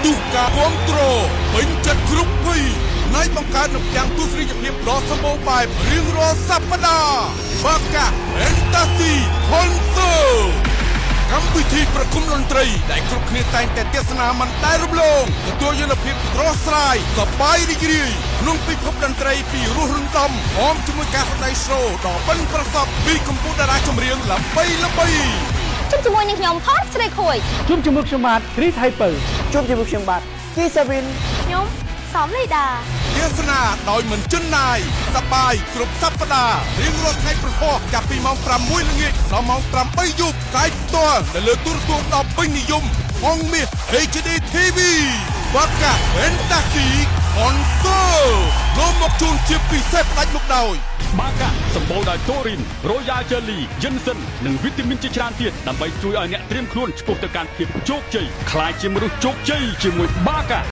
ទូការគ្រប់គ្រងពេញចិត្តគ្រប់ភ័យណៃបង្កើតនូវយ៉ាងទស្សនីយភាពដ៏សម្បូរបែបរៀងរាល់សប្តាហ៍បាកា Fantasy Concert កម្មវិធីប្រគំតន្ត្រីដែលគ្រប់គ្នាតែងតែទស្សនាមិនដែលរំលងទទួលយកនូវភាពស្រស់ស្រាយសប្បាយរីករាយក្នុងពិភពតន្ត្រីពីរស់រំដំพร้อมជាមួយការសម្ដែងស្រូដ៏ប៉ិនប្រសប់ពីកម្ពុជាតារាចម្រៀងល្បីៗជុំជាមួយនឹងខ្ញុំផតស្រីខួយជុំជាមួយខ្ញុំបាទគ្រីថៃពៅជុំជាមួយខ្ញុំបាទគីសាវិនខ្ញុំសំលីដាទេសនាដោយមិនជន់ណាយសប្បាយគ្រប់សប្តាហ៍រៀងរាល់ថ្ងៃប្រហោះចាប់ពីម៉ោង6ល្ងាចដល់ម៉ោង8យប់ផ្សាយផ្ទាល់នៅលើទូរទស្សន៍ដ៏ពេញនិយមផងមាស HD TV បាកា Fantasy Concert នាំមកជូនជាពិសេសផ្ដាច់មុខដោយបាកាសម្បូរដោយតូរីន Royal Jelly យិនសិននិងវីតាមីនជាច្រើនទៀតដើម្បីជួយឲ្យអ្នកត្រៀមខ្លួនឆ្ពោះទៅកាន់ភាពជោគជ័យក្លាយជាមនុស្សជោគជ័យជាមួយបាកា